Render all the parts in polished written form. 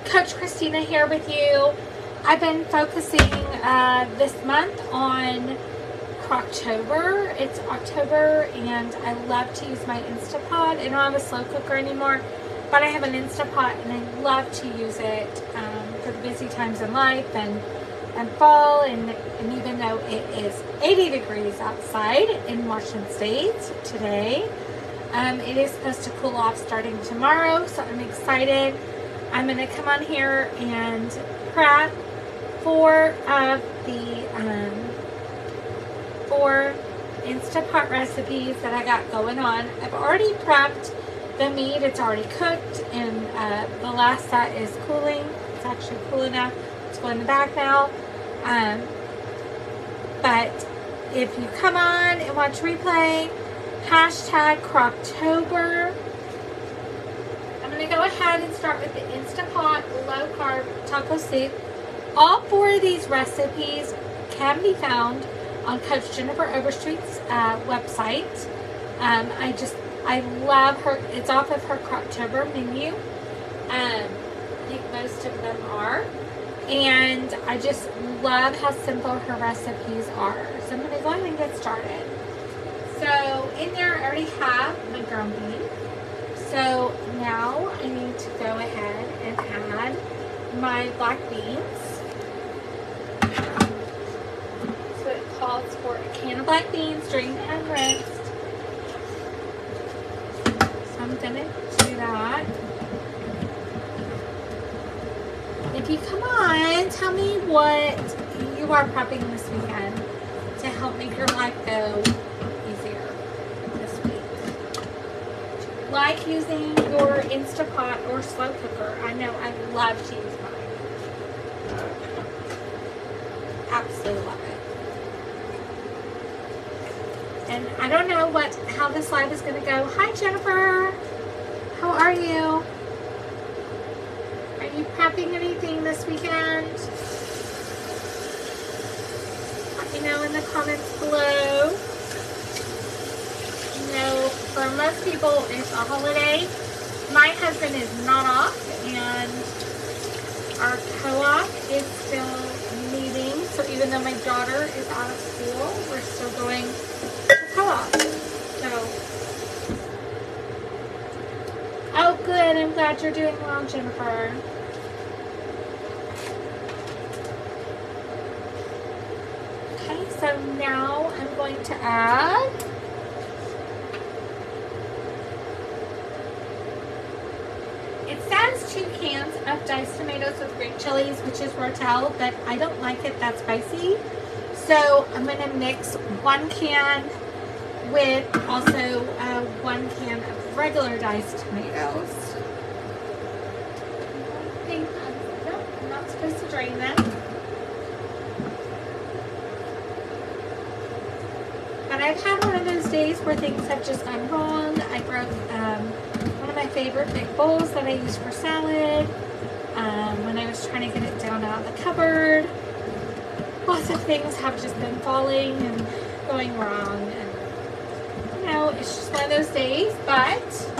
Coach Christina here with you. I've been focusing this month on Croctober. It's October and I love to use my Instapot. I don't have a slow cooker anymore, but I have an Instapot and I love to use it for the busy times in life and fall, and even though it is 80 degrees outside in Washington State today, it is supposed to cool off starting tomorrow, so I'm excited. I'm going to come on here and prep 4 of the 4 Instapot recipes that I got going on. I've already prepped the meat. It's already cooked, and the last set is cooling. It's actually cool enough to go in the bag now. But if you come on and watch replay, hashtag Croctober. I'm going to go ahead and start with the Instapot low carb taco soup. All 4 of these recipes can be found on Coach Jennifer Overstreet's website. I love her. It's off of her Croctober menu. I think most of them are. And I just love how simple her recipes are. So I'm going to go ahead and get started. So in there I already have my ground beef. So now I need to go ahead and add my black beans. So it calls for a can of black beans, drained and rinsed. So I'm going to do that. If you come on, tell me what you are prepping this weekend to help make your life go easier this week. Like using your Instapot or slow cooker. I know I love to use mine. Absolutely love it. And I don't know how this live is going to go. Hi Jennifer, how are you? Are you prepping anything this weekend? Let me know in the comments below. You know, for most people it's a holiday. My husband is not off, and our co-op is still meeting. So even though my daughter is out of school, we're still going to co-op. So, oh good, I'm glad you're doing well, Jennifer. So now I'm going to add it says 2 cans of diced tomatoes with green chilies, which is Rotel, but I don't like it that spicy. So I'm going to mix 1 can with also 1 can of regular diced tomatoes. I'm not supposed to drain them. But I've had one of those days where things have just gone wrong. I broke one of my favorite big bowls that I use for salad when I was trying to get it down out of the cupboard. Lots of things have just been falling and going wrong. And, you know, it's just one of those days, but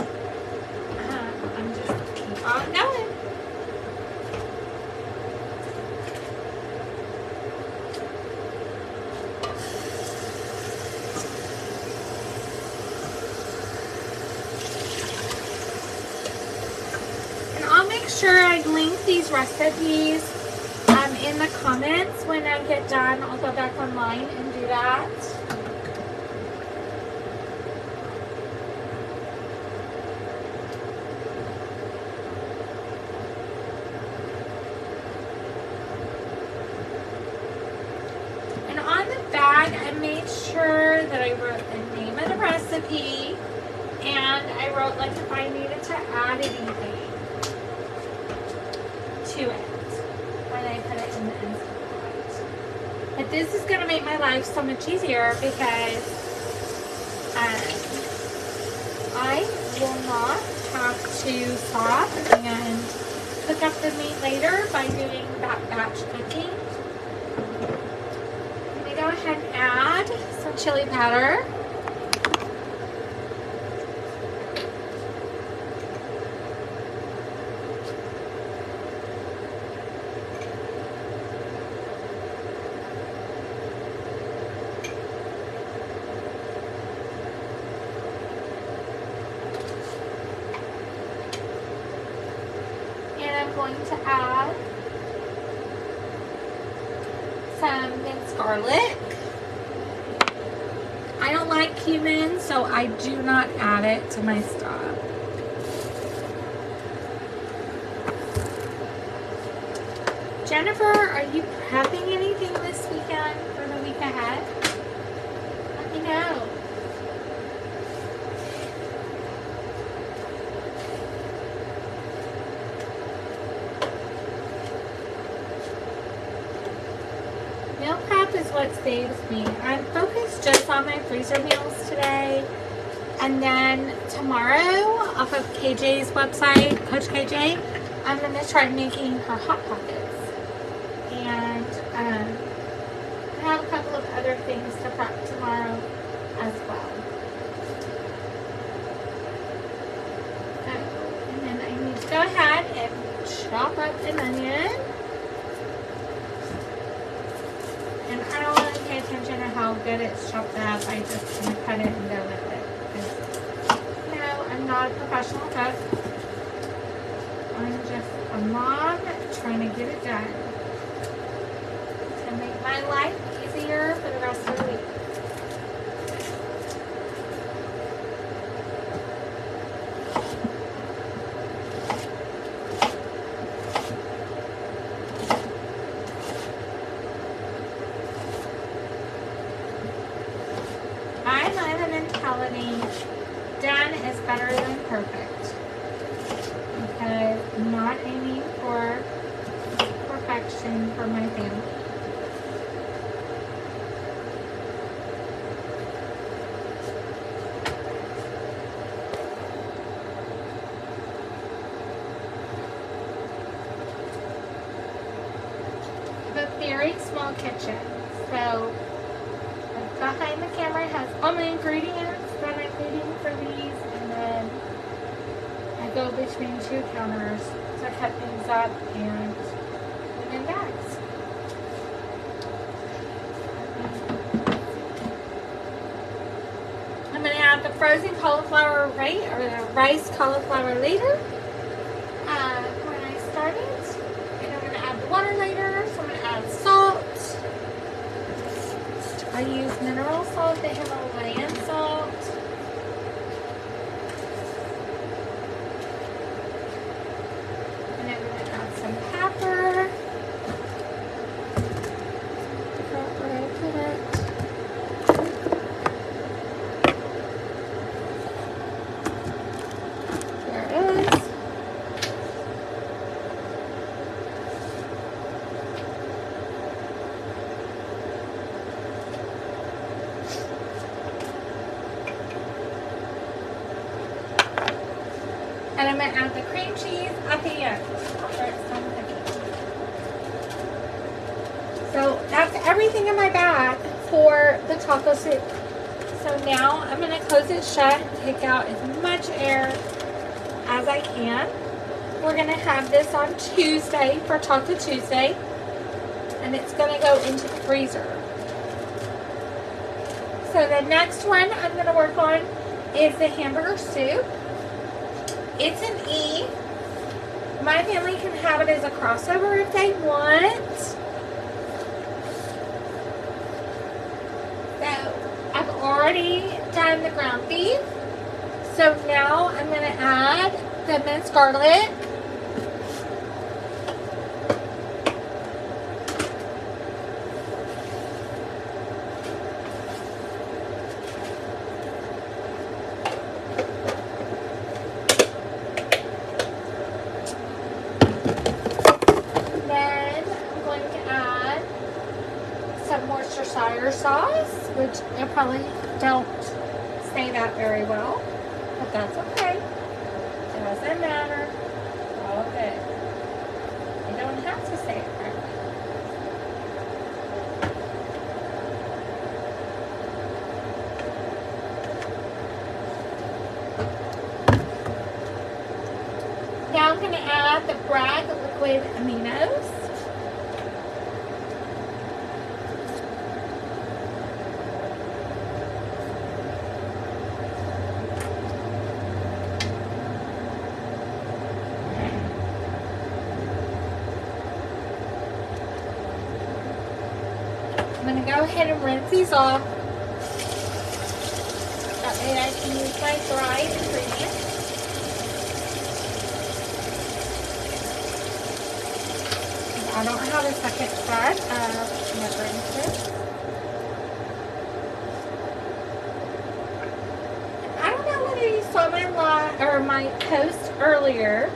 I'm just keep on going. Sure, I link these recipes in the comments when I get done. I'll go back online and do that. And on the bag, I made sure that I wrote the name of the recipe, and I wrote like if I needed to add anything to it when I put it in the Instapot. But this is going to make my life so much easier because I will not have to stop and cook up the meat later by doing that batch cooking. I'm going to go ahead and add some chili powder. I'm going to add some minced garlic. I don't like cumin, so I do not add it to my stuff. Jennifer, are you prepping anything this weekend or the week ahead? Let me know. Meal prep is what saves me. I'm focused just on my freezer meals today. And then tomorrow, off of KJ's website, Coach KJ, I'm going to try making her Hot Pockets. And I have a couple of other things to prep tomorrow as well. And then I need to go ahead and chop up an onion. And I don't really pay attention to how good it's chopped up. I just kind of cut it and go with it. Because, you know, I'm not a professional cook. I'm just a mom trying to get it done. To make my life easier for the rest of the week. I live in mentality, done is better than perfect. Because I'm not aiming for perfection for my family. A very small kitchen, so behind the camera has all my ingredients that I'm needing for these, and then I go between two counters to cut things up and put them in bags. I'm going to add the frozen cauliflower rice cauliflower later. When I started, and I'm going to add the water later, so I'm going to add salt. I use mineral salt, the Himalayan salt. And I'm going to add some pepper. Forgot where I put it. There it is. And I'm going to add the cream cheese at the end after it's done cooking. So that's everything in my bag for the taco soup. So now I'm going to close it shut and take out as much air as I can. We're going to have this on Tuesday for Taco Tuesday. And it's going to go into the freezer. So the next one I'm going to work on is the hamburger soup. It's an E. My family can have it as a crossover if they want. So I've already done the ground beef. So now I'm going to add the minced garlic. Worcestershire sauce, which I probably don't say that very well, but that's okay. It doesn't matter. It's all good. You don't have to say it correctly. Now I'm going to add the Bragg liquid aminos. go ahead and rinse these off. That way I can use my dry ingredients. I don't have a second set of my rinses. I don't know whether you saw my post earlier,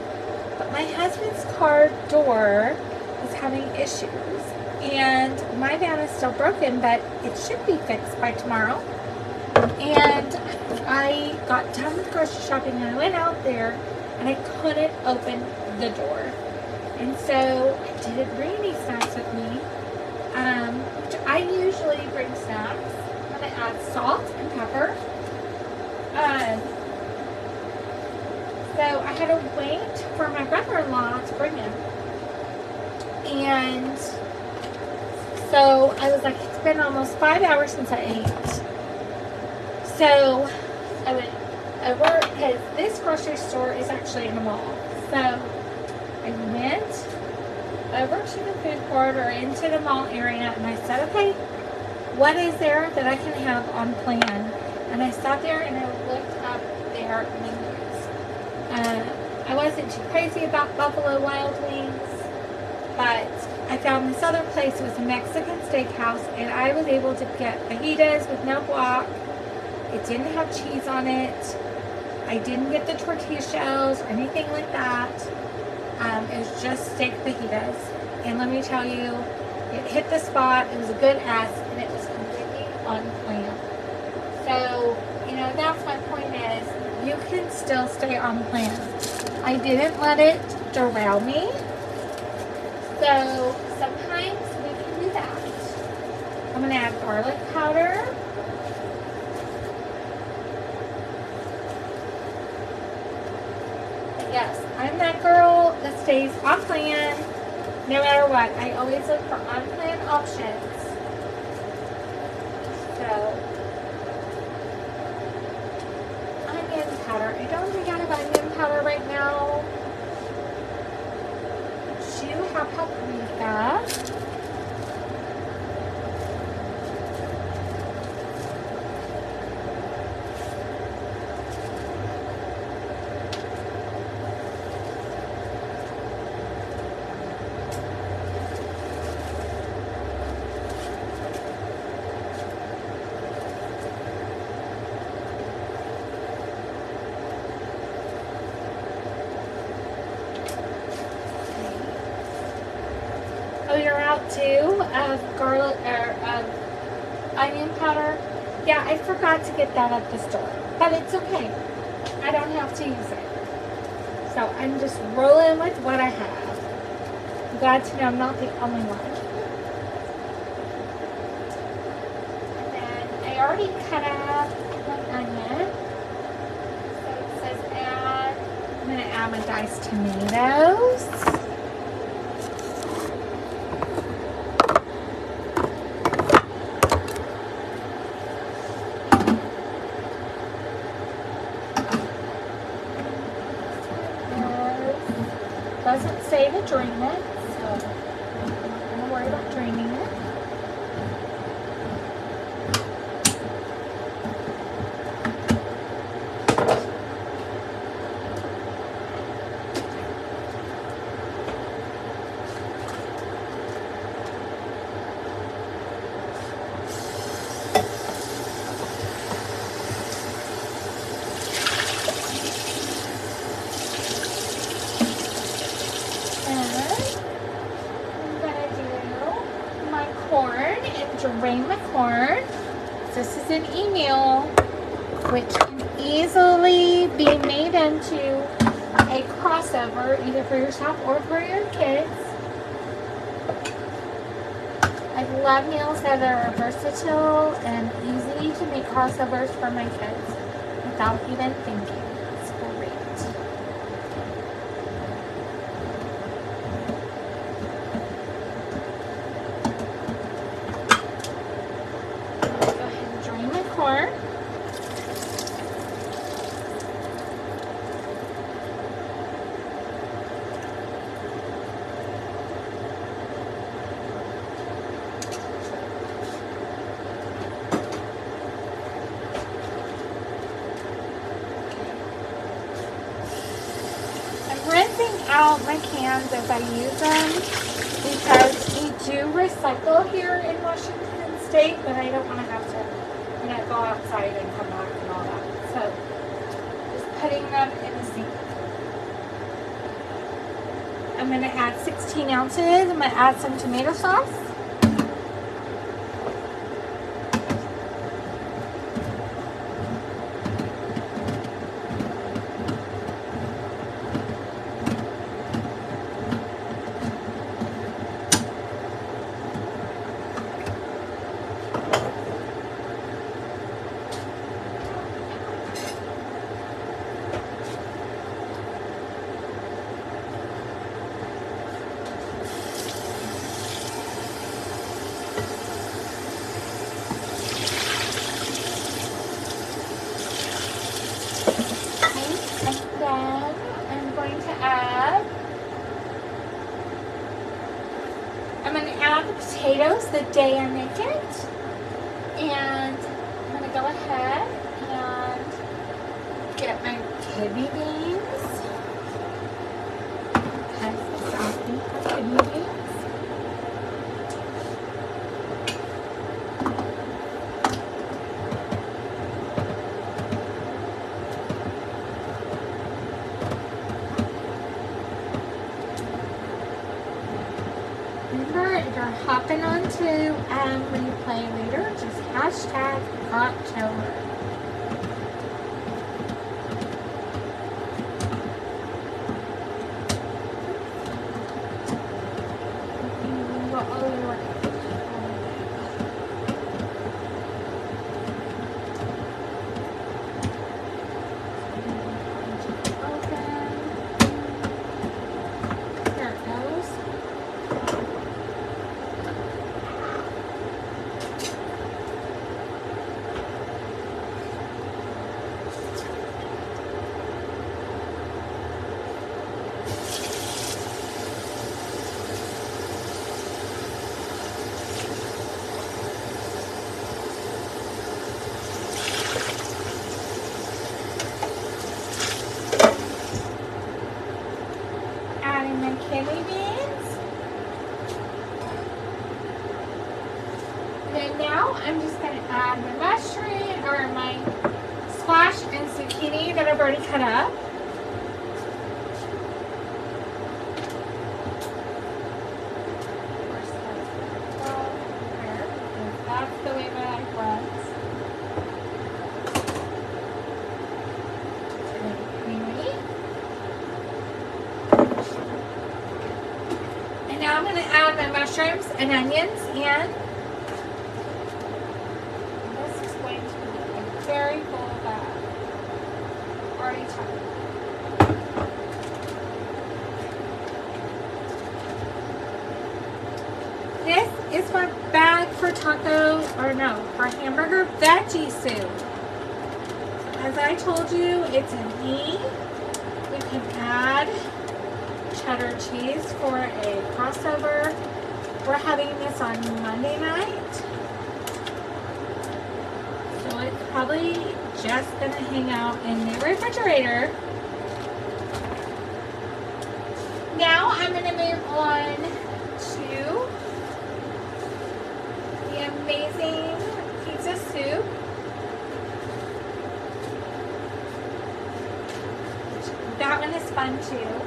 but my husband's car door is having issues. And my van is still broken, but it should be fixed by tomorrow. And I got done with grocery shopping and I went out there and I couldn't open the door. And so I didn't bring any snacks with me, which I usually bring snacks. I'm going to add salt and pepper. So I had to wait for my brother-in-law to bring him. And so I was like, it's been almost 5 hours since I ate. So I went over, because this grocery store is actually in a mall. So I went over to the food court or into the mall area and I said, okay, what is there that I can have on plan? And I sat there and I looked up their menus. I wasn't too crazy about Buffalo Wild Wings, but I found this other place. It was a Mexican steakhouse, and I was able to get fajitas with no guac. It didn't have cheese on it. I didn't get the tortilla shells or anything like that. It was just steak fajitas. And let me tell you, it hit the spot. It was a good ask, and it was completely on plan. So, you know, that's my point is, you can still stay on plan. I didn't let it derail me. So sometimes we can do that. I'm going to add garlic powder. But yes, I'm that girl that stays on plan no matter what. I always look for on-plan options. So, onion powder. I don't think I have onion powder right now. I do have paprika. Oh, you're out too of garlic or onion powder? Yeah, I forgot to get that at the store, but it's okay. I don't have to use it. So I'm just rolling with what I have. I'm glad to know I'm not the only one. And then I already cut out my onion. So it says add, I'm going to add my diced tomatoes. Doesn't say to drain it, so I'm not going to worry about draining it. Drain the corn. This is an email which can easily be made into a crossover either for yourself or for your kids. I love meals that are versatile and easy to make crossovers for my kids without even thinking. It's great. Corn. out my cans as I use them because we do recycle here in Washington State, but I don't want to have to, you know, go outside and come back and all that. So just putting them in the sink. I'm going to add 16 ounces. I'm going to add some tomato sauce. Potatoes the day I make it, and I'm going to go ahead and get my kidney beans. Kidney beans. If you're hopping on to replay later, just hashtag October. Kidney beans. And then now I'm just going to add my mushroom or my squash and zucchini that I've already cut up. That's the way my life runs. Now I'm going to add my mushrooms and onions in. This is going to be a very full bag. Already chopped. This is my bag for taco, or no, for hamburger veggie soup. As I told you, it's an E. You can add cheddar cheese for a crossover. We're having this on Monday night, so it's probably just gonna hang out in the refrigerator. Now I'm gonna move on to the amazing pizza soup. That one is fun too.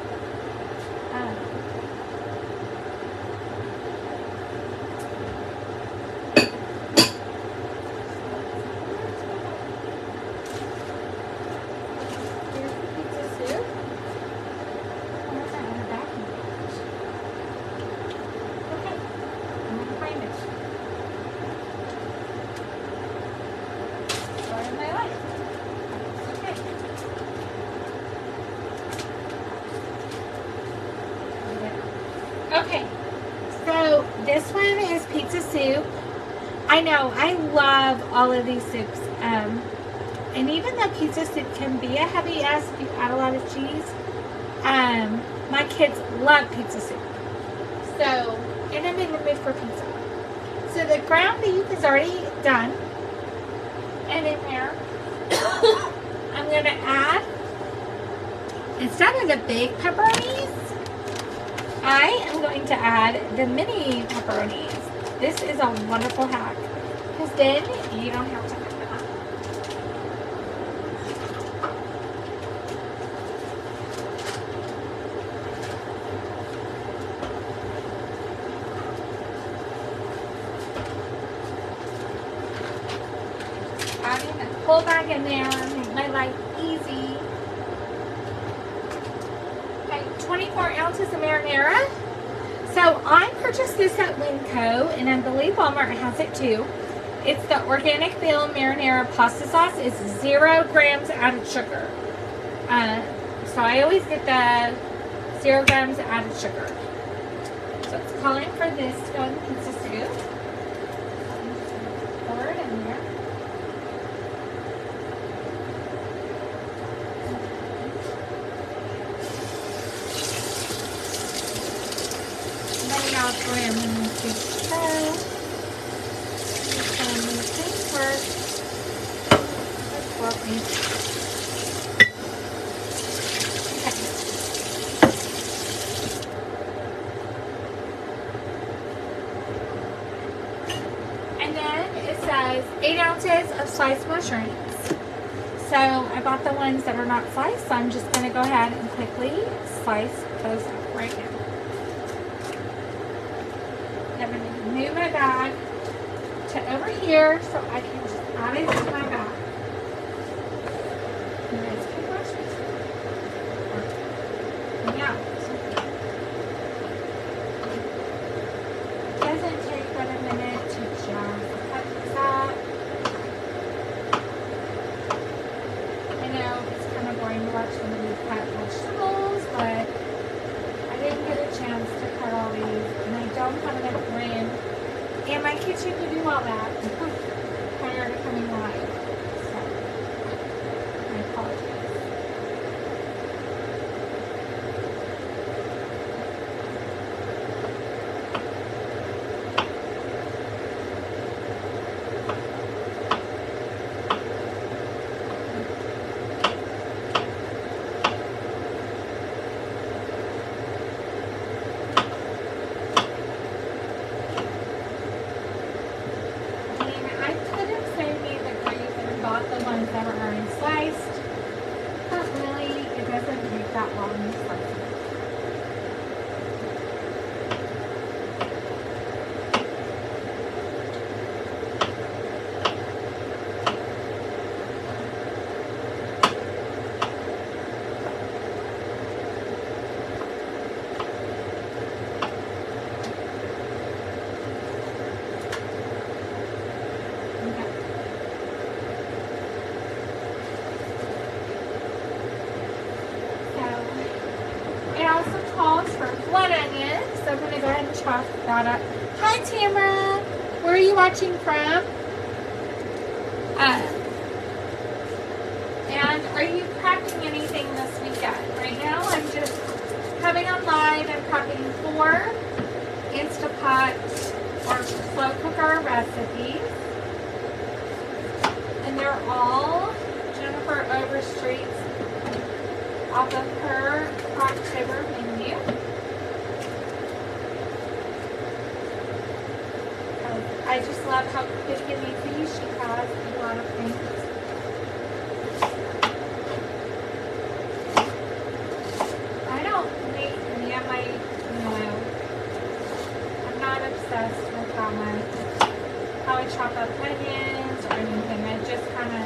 Okay, so this one is pizza soup. I know, I love all of these soups. And even though pizza soup can be a heavy ass if you add a lot of cheese, my kids love pizza soup. So, and I'm in the mood for pizza. So the ground beef is already done. And in there, I'm going to add, instead of the big pepperonis, I am going to add the mini pepperonis. This is a wonderful hack because then you don't have to add that. Adding the whole bag in there, make my life easy. Okay, 24 ounces of marinara. So I purchased this at Winco, and I believe Walmart has it too. It's the Organic Bill Marinara Pasta Sauce. It's 0 grams added sugar. So I always get the 0 grams added sugar. So it's calling for this to go in the pizza soup. Pour it in there. Then I'll throw in the pizza. And then it says 8 ounces of sliced mushrooms. So I bought the ones that are not sliced, so I'm just going to go ahead and quickly slice those up right now. I'm going to move my bag to over here so I can just add it to my bag. Yeah. It doesn't take but a minute to just cut this up. I know it's kind of boring to watch somebody cut vegetables, but I didn't get a chance to cut all these, and I don't have enough room in my kitchen to do all that prior to coming live. So, I apologize. That are already sliced, but really it doesn't take that long to slice it. Blood onions, so I'm going to go ahead and chop that up. Hi Tamara, where are you watching from? And are you prepping anything this weekend? Right now I'm just coming on live and prepping 4 Instapot or slow cooker recipes. And they're all Jennifer Overstreet's off of her October menu. I just love how quick and easy she has a lot of things. I don't make any of my, I'm not obsessed with how I chop up onions or anything. I just kind of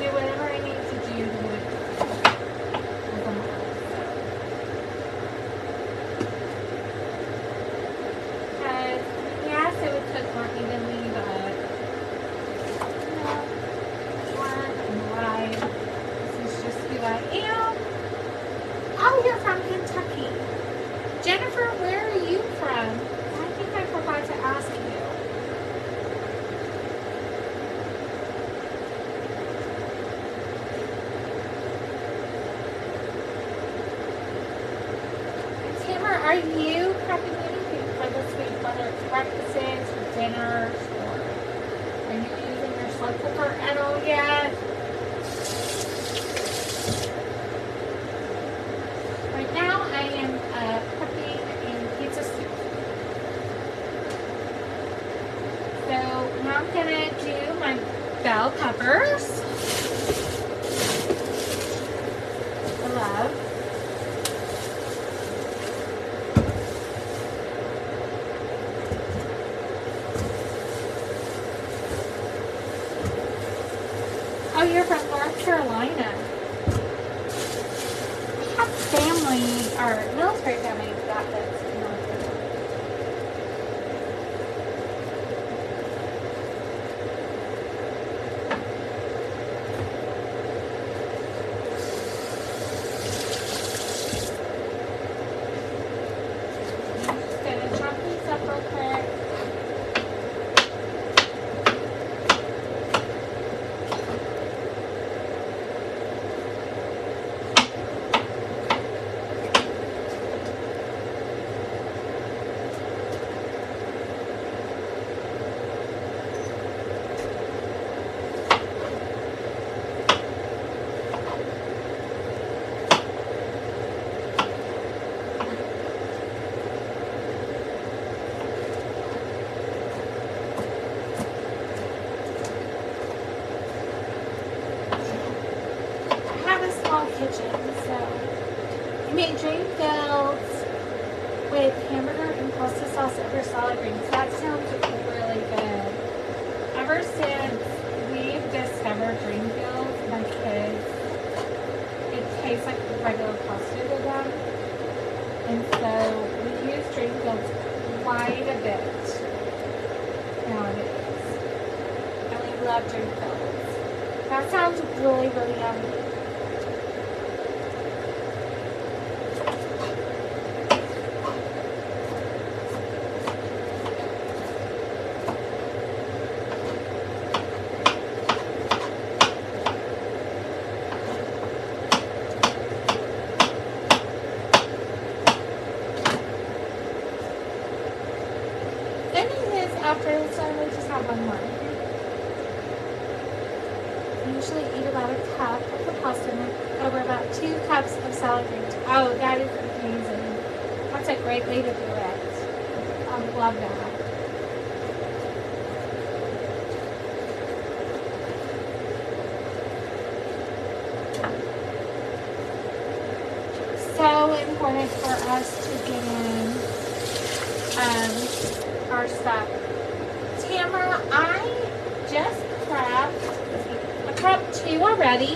do whatever I need to do to make it. It would cook more evenly, but fun and live. This is just who I am. Oh, you're from Kentucky. Jennifer, where are you from? I think I forgot to ask you. Tamara, are you prepping anything for this week, whether it's breakfasts or dinners, or are you using your slow cooker at all yet? Right now I am gonna do my bell peppers. I love. Oh, you're from North Carolina. I have family, or military family that's in North Carolina. I'm just gonna chop these up real quick. Kitchen, so I made dream fields with hamburger and pasta sauce over salad greens. That sounds really good. Ever since we've discovered dream fields, my kids, it tastes like regular pasta to them, and so we use dream fields quite a bit nowadays, and we love dream fields. That sounds really, really yummy. After it's done, we just have one more. I usually eat about a cup of the pasta over about 2 cups of salad greens. Oh, that is amazing. That's a great way to do it. I love that. So important for us to get in our stuff. Tamara, I just prepped, I prepped 2 already.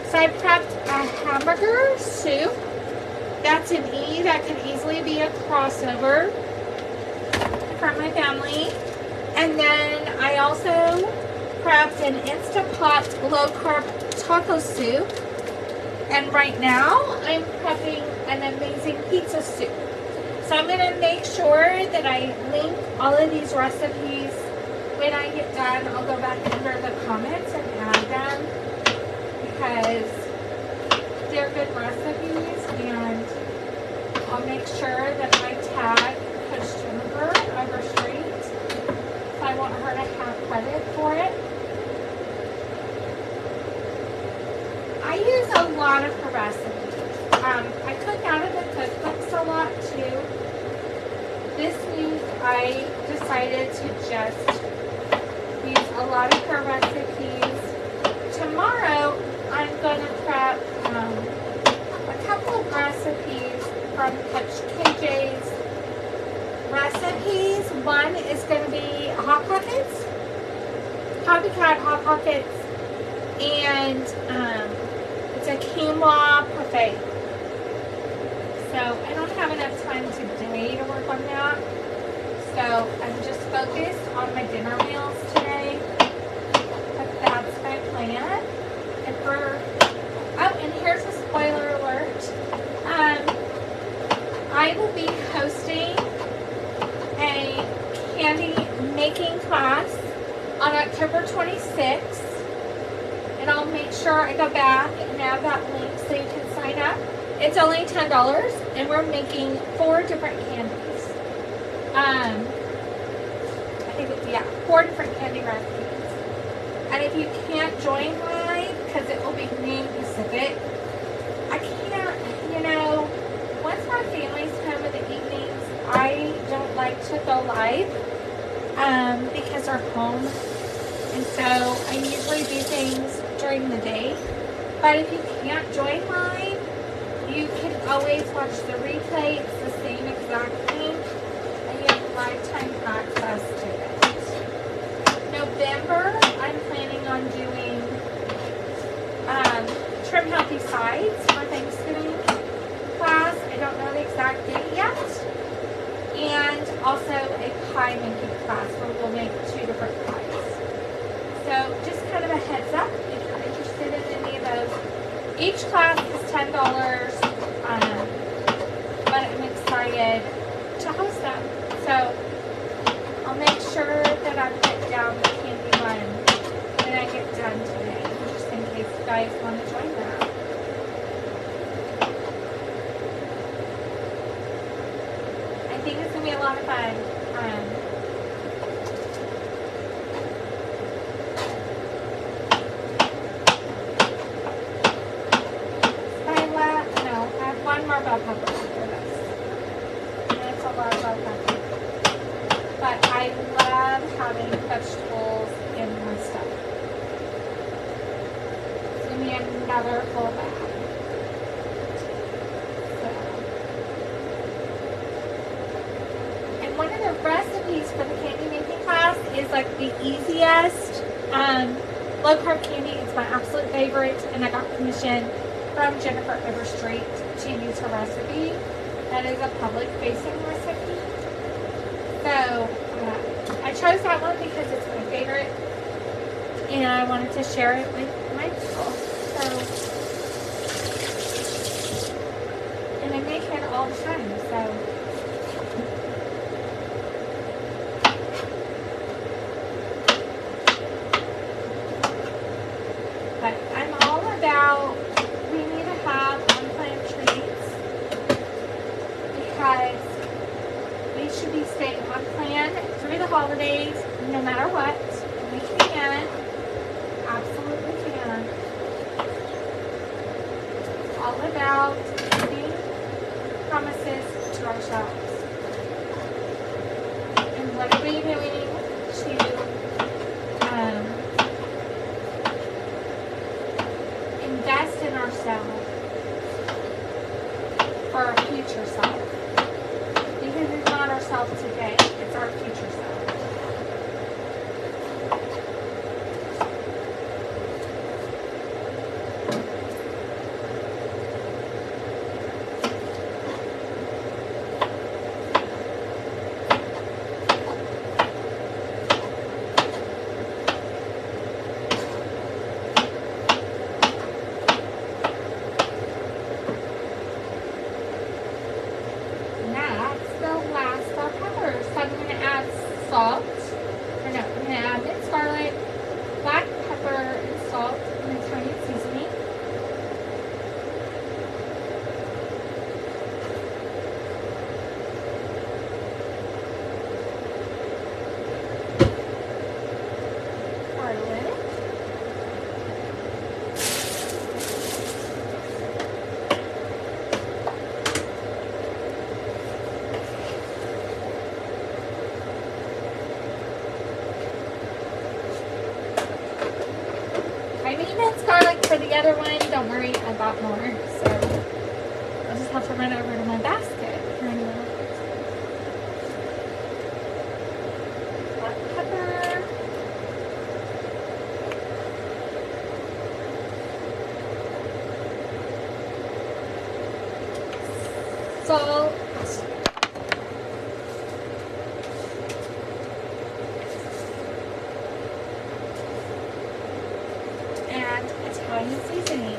So I prepped a hamburger soup. That's an E, that could easily be a crossover for my family. And then I also prepped an Instapot low carb taco soup. And right now I'm prepping an amazing pizza soup. So I'm going to make sure that I link all of these recipes. When I get done, I'll go back under the comments and add them because they're good recipes, and I'll make sure that I tag Coach Jennifer Overstreet. So I want her to have credit for it. I use a lot of her recipes. I cook out of the cookbooks a lot too. This week I decided to just use a lot of her recipes. Tomorrow I'm going to prep a couple of recipes from Coach KJ's recipes. One is going to be Hot Pockets, Copycat Hot Pockets, and it's a quinoa parfait. So I don't have enough time today to work on that. So I'm just focused on my dinner meals today. But that's my plan. And and here's a spoiler alert. I will be hosting a candy making class on October 26th. And I'll make sure I go back and add that link so you can sign up. It's only $10, and we're making 4 different candies. I think it's, 4 different candy recipes. And if you can't join live, because it will be name specific, I can't, once my family's home in the evenings, I don't like to go live because they're home And so I usually do things during the day. But if you can't join live, you can always watch the replay. It's the same exact thing. And you have lifetime access to it. November, I'm planning on doing Trim Healthy Sides for Thanksgiving class. I don't know the exact date yet. And also a pie making class where we'll make 2 different pies. So just kind of a heads up if you're interested in any of those. Each class is $10, but I'm excited to host them. So I'll make sure that I put down the candy one when I get done today, just in case you guys want to join that. I think it's going to be a lot of fun. One more bell pepper for this. And it's a lot of bell pepper. But I love having vegetables in my stuff. It's going to be another full bag. So. And one of the recipes for the candy making class is like the easiest low carb candy. It's my absolute favorite, and I got permission from Jennifer Overstreet to use her recipe. That is a public facing recipe. So I chose that one because it's my favorite and I wanted to share it with my people. So, and I make it all the time. So but I'm all about because we should be staying on plan through the holidays, no matter what. We can. Absolutely can. It's all about keeping promises to ourselves. And what are we doing to invest in ourselves for our future self? Because it's not ourself today, it's our future self. Salt, or no, I'm going to add minced garlic, black pepper, and salt, and Italian seasoning. Garlic. I made minced garlic for the other one. Don't worry, I bought more. So I'll just have to run over to my basket. Black pepper. Salt. And Italian seasoning.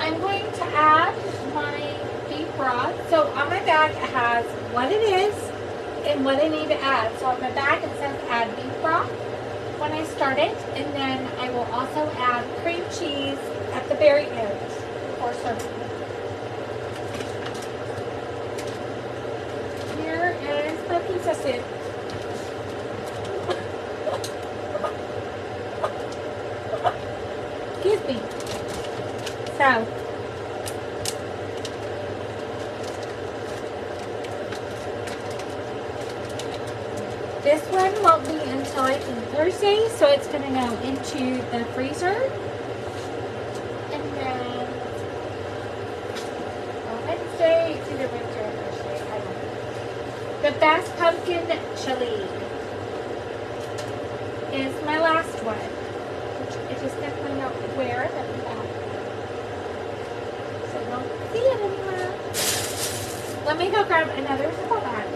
I'm going to add my beef broth. So on my bag it has what it is and what I need to add. So on my bag it says add beef broth when I start it, and then I will also add cream cheese at the very end before serving. Here is the pizza too. Excuse me. So, this one won't be until I think Thursday, so it's going to go into the freezer. And then on Wednesday, it's either Wednesday or Thursday, I don't know. The best pumpkin chili is my last one, which I just didn't find out where that we got. So I don't see it anywhere. Let me go grab another zipper bag.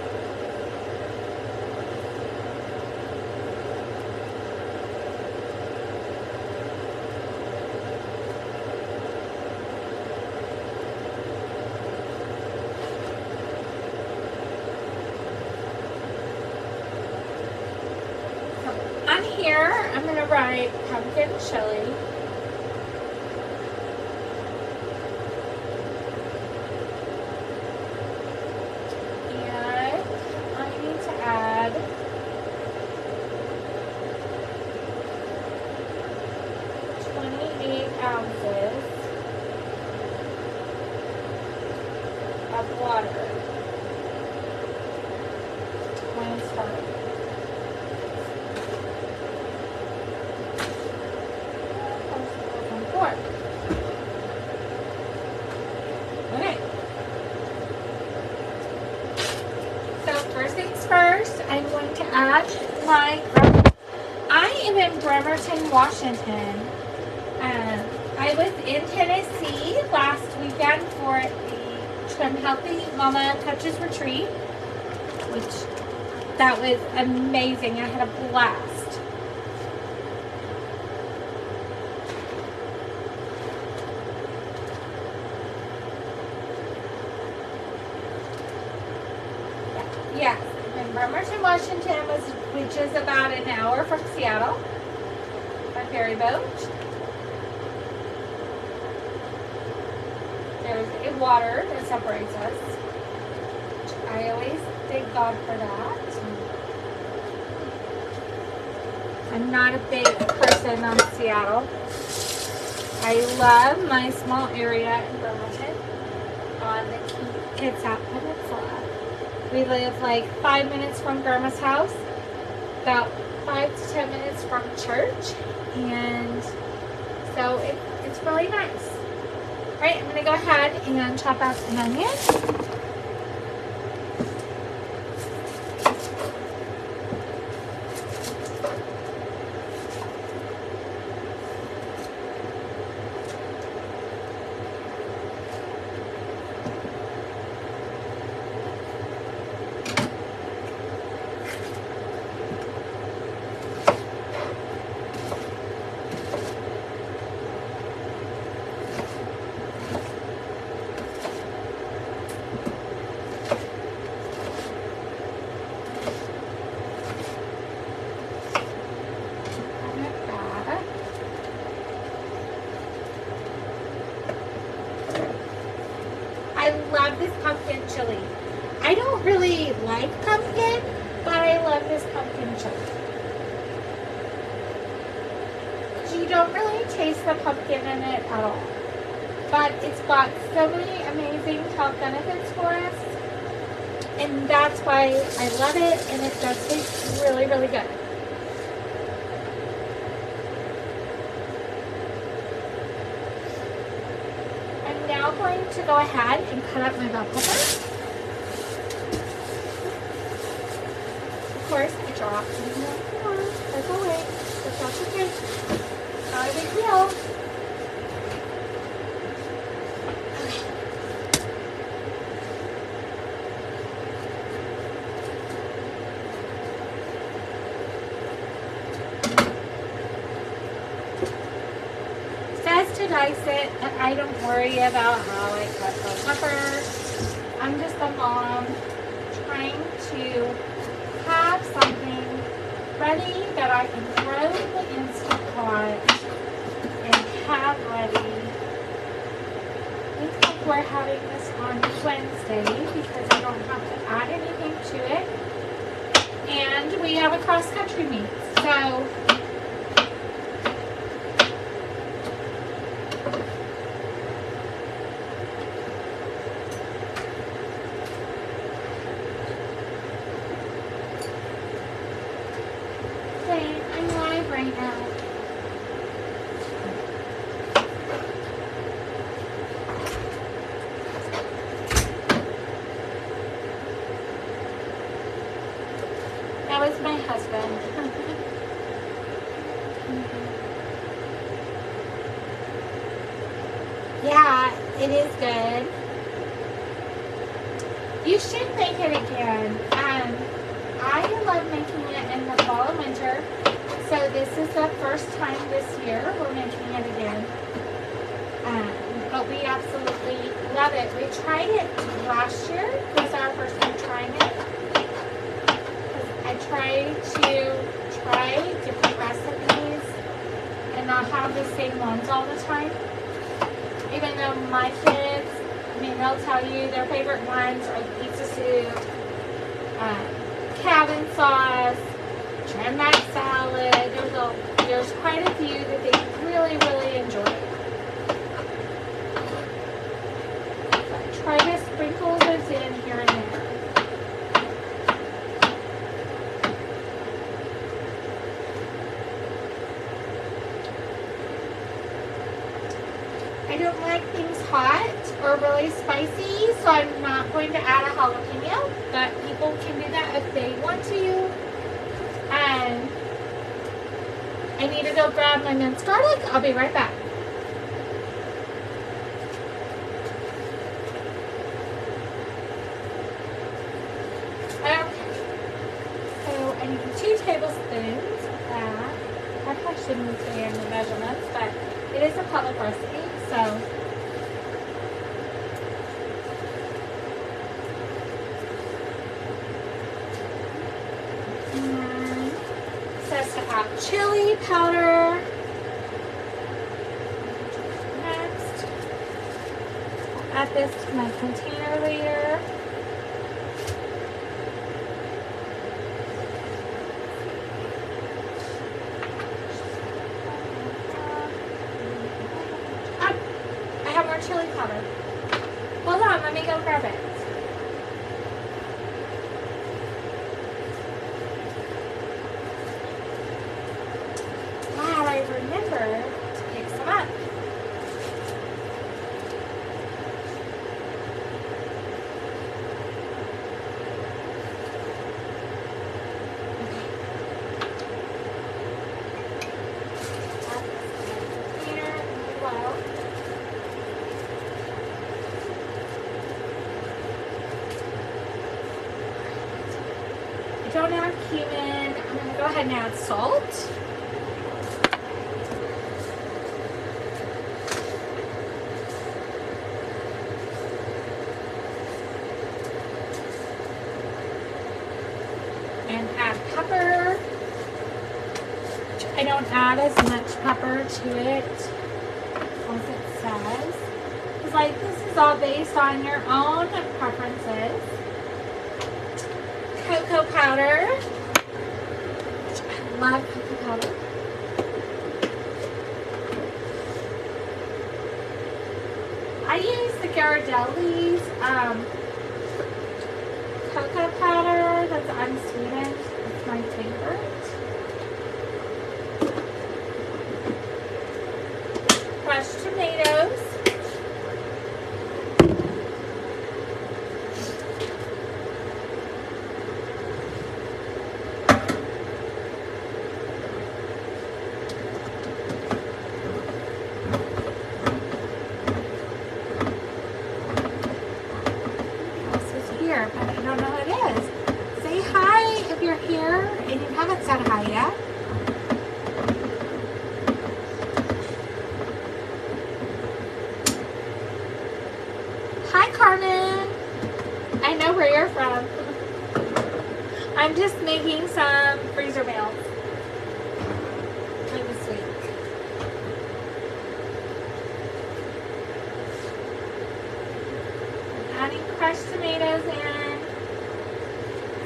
On here, I'm going to write pumpkin chili. And I need to add 28 ounces of water when it's starting. Okay. So first things first, I'm going to add my. I am in Bremerton, Washington. I was in Tennessee last weekend for the Trim Healthy Mama Touches Retreat, which that was amazing. I had a blast. Yes, in Bremerton, Washington, which is about an hour from Seattle by ferry boat. There's a water that separates us, which I always thank God for that. I'm not a big person on Seattle. I love my small area in Bremerton on the Kitsap Peninsula. We live like 5 minutes from Grandma's house, about 5 to 10 minutes from church, and so it's really nice. All right, I'm going to go ahead and chop out an onion. I love this pumpkin chili. I don't really like pumpkin, but I love this pumpkin chili. You don't really taste the pumpkin in it at all. But it's got so many amazing health benefits for us. And that's why I love it, and it does taste really, really good. I'm now going to go ahead and cut up my bell pepper. Of course, I dropped it in the floor, as always, but that's okay. Not a big deal. To dice it, and I don't worry about how I cut the pepper. I'm just a mom trying to have something ready that I can throw in the Instant Pot and have ready. I think we're having this on Wednesday because I don't have to add anything to it. And we have a cross-country meet. So I'm live right now. That was my husband. Yeah, it is good. You should make it again. I love making it in the fall and winter. So this is the first time this year we're making it again. But we absolutely love it. We tried it last year. It was our first time trying it. I try to try different recipes and not have the same ones all the time. Even though my kids, I mean, they'll tell you their favorite ones are the pizza soup, cabin sauce, trim mac salad. There's quite a few that they really, really enjoy. So I try to sprinkle those in here and there. I don't like things hot or really spicy, so I'm not going to add a jalapeno, but people can do that if they want to. And I need to go grab my minced garlic. I'll be right back. Okay, so I need 2 tablespoons of that. I probably shouldn't say in the measurements, but it is a public recipe. So, and it says to add chili powder. Next, I'll add this to my container later. Chili powder. Hold on, let me go grab it. Wow, I remember to pick some up. Don't add cumin. I'm going to go ahead and add salt. And add pepper. I don't add as much pepper to it as it says. It's like this is all based on your own preferences. Cocoa powder. I love cocoa powder. I use the Ghirardelli's cocoa powder that's unsweetened. It's my favorite. Crushed tomatoes. But I don't know what it is. Say hi if you're here and you haven't said hi yet. Hi, Carmen. I know where you're from. I'm just making some freezer meals for this week. Adding crushed tomatoes in.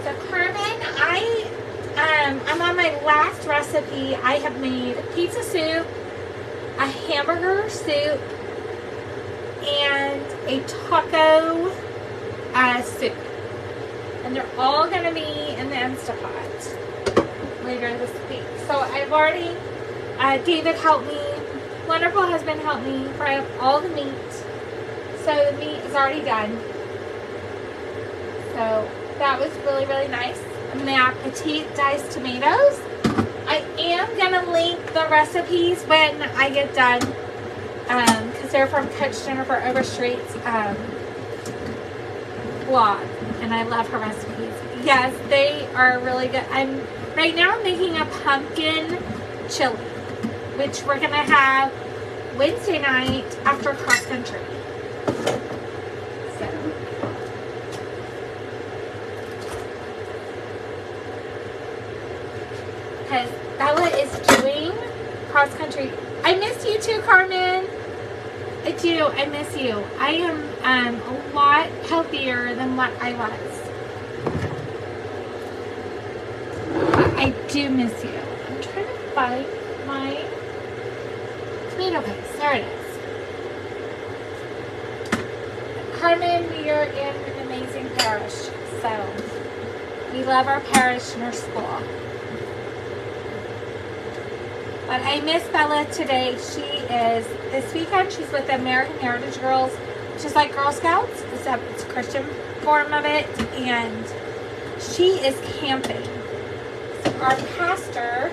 So Carmen, I my last recipe, I have made pizza soup, a hamburger soup, and a taco soup. And they're all going to be in the Instapot later this week. So I've already, David helped me, wonderful husband helped me fry up all the meat. So the meat is already done. So that was really, really nice. I'm going to add petite diced tomatoes. I am going to link the recipes when I get done. Because they're from Coach Jennifer Overstreet's blog. And I love her recipes. Yes, they are really good. Right now I'm making a pumpkin chili, which we're going to have Wednesday night after cross country. So. Because Bella is doing cross country. I miss you too, Carmen. I do. I miss you. I am a lot healthier than what I was. I do miss you. I'm trying to find my tomato paste. There it is. Carmen, we are in an amazing parish. So, we love our parish and our school. But I miss Bella today. She is, this weekend, she's with the American Heritage Girls, which is like Girl Scouts, except it's a Christian form of it, and she is camping. So our pastor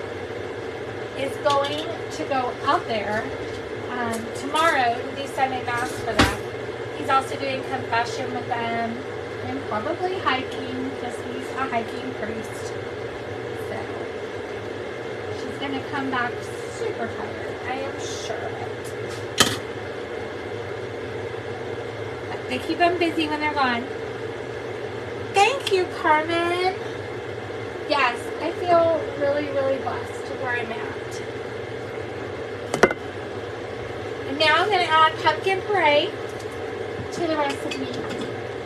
is going to go out there tomorrow to do Sunday Mass for them. He's also doing confession with them, and probably hiking, because he's a hiking priest. Going to come back super tired. I am sure of it. But they keep them busy when they're gone. Thank you, Carmen. Yes, I feel really, really blessed where I'm at. And now I'm going to add pumpkin puree to the recipe.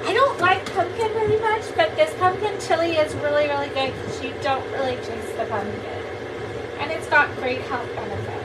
I don't like pumpkin very much, but this pumpkin chili is really, really good because you don't really taste the pumpkin. And it's got great health benefits.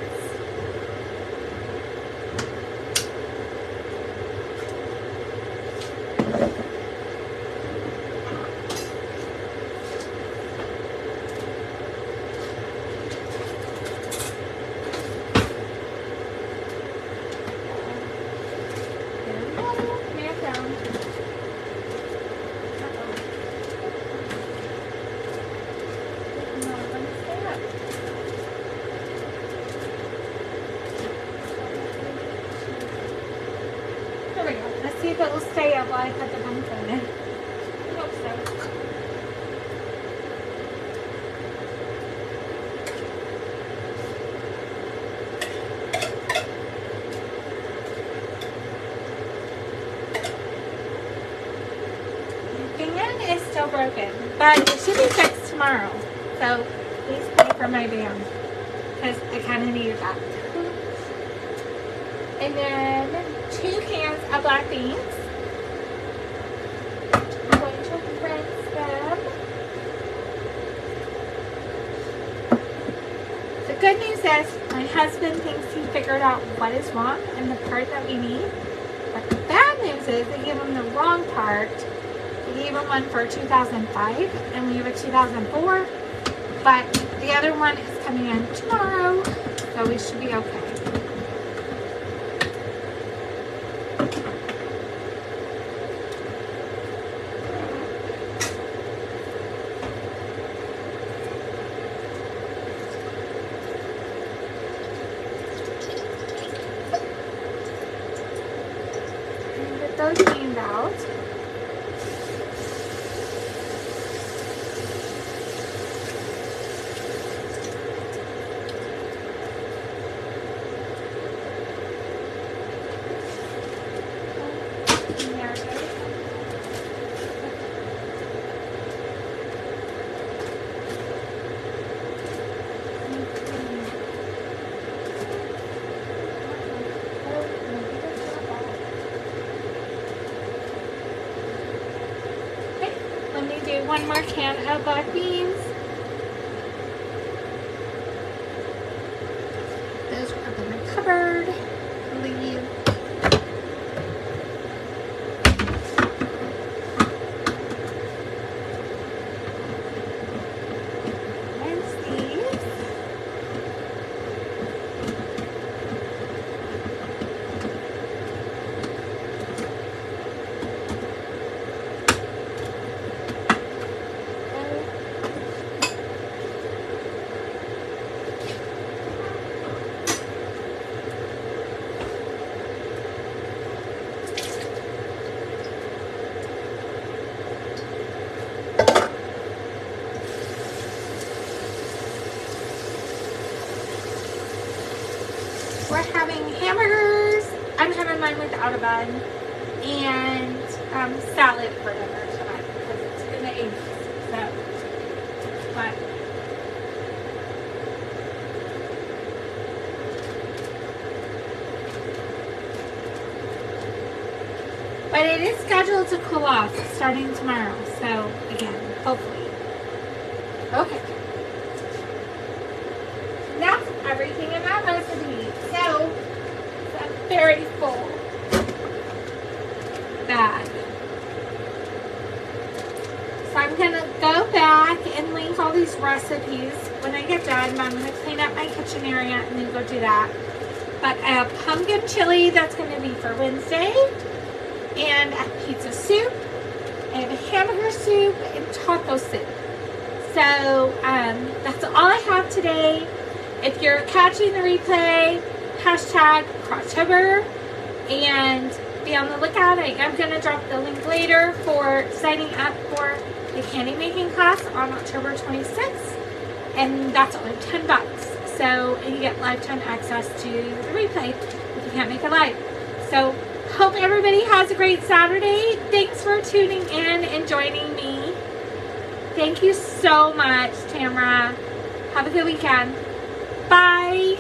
If it will stay up while I put the pumpkin in. I hope so. The fan is still broken, but it should be fixed tomorrow. So please pray for my van because I kind of need that. And then 2 cans of black beans. I'm going to rinse them. The good news is my husband thinks he figured out what is wrong and the part that we need. But the bad news is they gave him the wrong part. They gave him one for 2005 and we have a 2004. But the other one is coming in tomorrow, so we should be okay. Those cleaned out. One more can of black beans. mine without a bun, and salad for dinner tonight because it's in the 80s. So, but it is scheduled to cool off starting tomorrow. So again, hopefully. Okay. That's everything in that recipe. So it's a very full bag. So I'm going to go back and link all these recipes when I get done. I'm going to clean up my kitchen area and then go do that. But I have pumpkin chili that's going to be for Wednesday. And I have pizza soup. I have a hamburger soup and taco soup. So that's all I have today. If you're catching the replay, hashtag Croctober, and be on the lookout. I'm going to drop the link later for signing up for the candy making class on October 26th, and that's only $10. So you get lifetime access to the replay if you can't make it live. So hope everybody has a great Saturday. Thanks for tuning in and joining me. Thank you so much, Tamara. Have a good weekend. Bye.